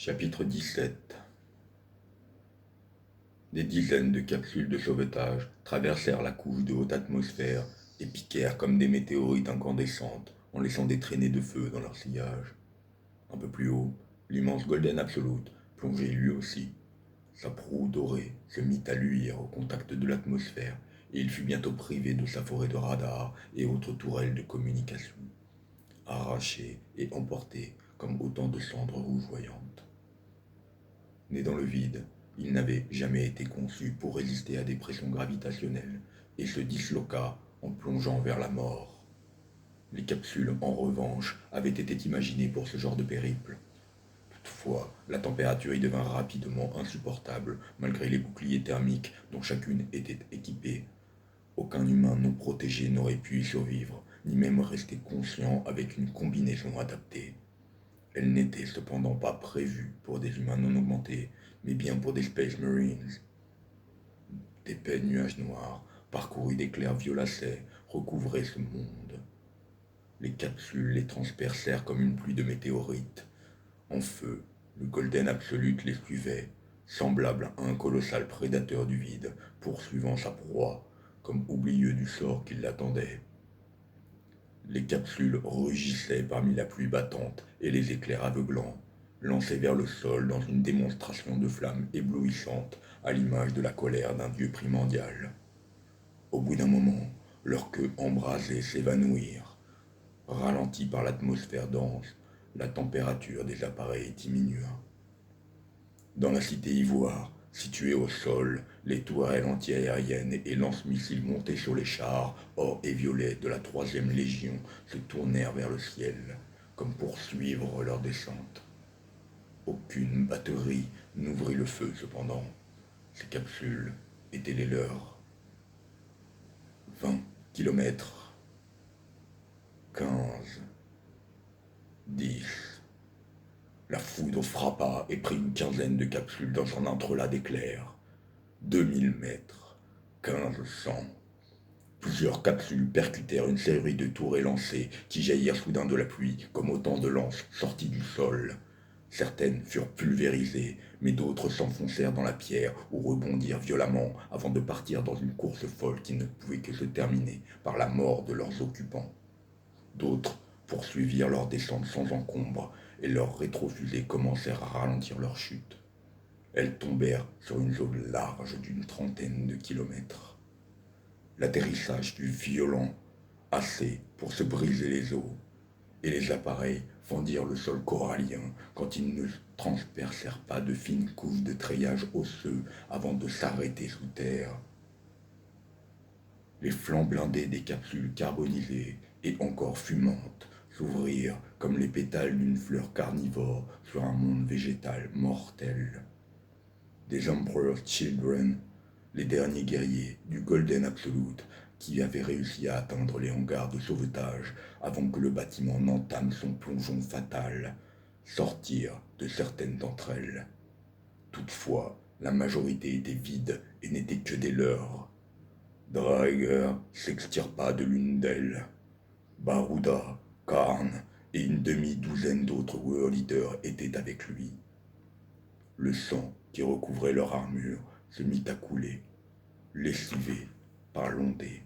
Chapitre 17. Des dizaines de capsules de sauvetage traversèrent la couche de haute atmosphère et piquèrent comme des météorites incandescentes en laissant des traînées de feu dans leur sillage. Un peu plus haut, l'immense Golden Absolute plongeait lui aussi. Sa proue dorée se mit à luire au contact de l'atmosphère et il fut bientôt privé de sa forêt de radars et autres tourelles de communication, arraché et emporté comme autant de cendres rougeoyantes. Né dans le vide, il n'avait jamais été conçu pour résister à des pressions gravitationnelles et se disloqua en plongeant vers la mort. Les capsules, en revanche, avaient été imaginées pour ce genre de périple. Toutefois, la température y devint rapidement insupportable malgré les boucliers thermiques dont chacune était équipée. Aucun humain non protégé n'aurait pu y survivre, ni même rester conscient avec une combinaison adaptée. Elle n'était cependant pas prévue pour des humains non augmentés, mais bien pour des Space Marines. D'épais nuages noirs, parcourus d'éclairs violacés, recouvraient ce monde. Les capsules les transpercèrent comme une pluie de météorites. En feu, le Golden Absolute les suivait, semblable à un colossal prédateur du vide, poursuivant sa proie, comme oublieux du sort qui l'attendait. Les capsules rugissaient parmi la pluie battante et les éclairs aveuglants, lancés vers le sol dans une démonstration de flammes éblouissantes à l'image de la colère d'un dieu primordial. Au bout d'un moment, leurs queues embrasées s'évanouirent. Ralentie par l'atmosphère dense, la température des appareils diminua. Dans la cité ivoire, située au sol, les tourelles antiaériennes et lance-missiles montés sur les chars, or et violets de la 3e Légion, se tournèrent vers le ciel, comme pour suivre leur descente. Aucune batterie n'ouvrit le feu cependant. Ces capsules étaient les leurs. 20 kilomètres. 15. 10. La foudre frappa et prit une quinzaine de capsules dans un entrelac d'éclairs. 2000 mètres. 1500. Plusieurs capsules percutèrent une série de tours élancées qui jaillirent soudain de la pluie comme autant de lances sorties du sol. Certaines furent pulvérisées, mais d'autres s'enfoncèrent dans la pierre ou rebondirent violemment avant de partir dans une course folle qui ne pouvait que se terminer par la mort de leurs occupants. D'autres poursuivirent leur descente sans encombre et leurs rétrofusées commencèrent à ralentir leur chute. Elles tombèrent sur une zone large d'une trentaine de kilomètres. L'atterrissage fut violent, assez pour se briser les os, et les appareils fendirent le sol corallien quand ils ne transpercèrent pas de fines couches de treillage osseux avant de s'arrêter sous terre. Les flancs blindés des capsules carbonisées et encore fumantes s'ouvrirent comme les pétales d'une fleur carnivore sur un monde végétal mortel. Des Emperor's Children, les derniers guerriers du Golden Absolute qui avaient réussi à atteindre les hangars de sauvetage avant que le bâtiment n'entame son plongeon fatal, sortirent de certaines d'entre elles. Toutefois, la majorité était vide et n'était que des leurs. Draeger s'extirpa de l'une d'elles. Baruda, Karn et une demi-douzaine d'autres World Eaters étaient avec lui. Le sang qui recouvrait leur armure se mit à couler, lessivé par l'ondée.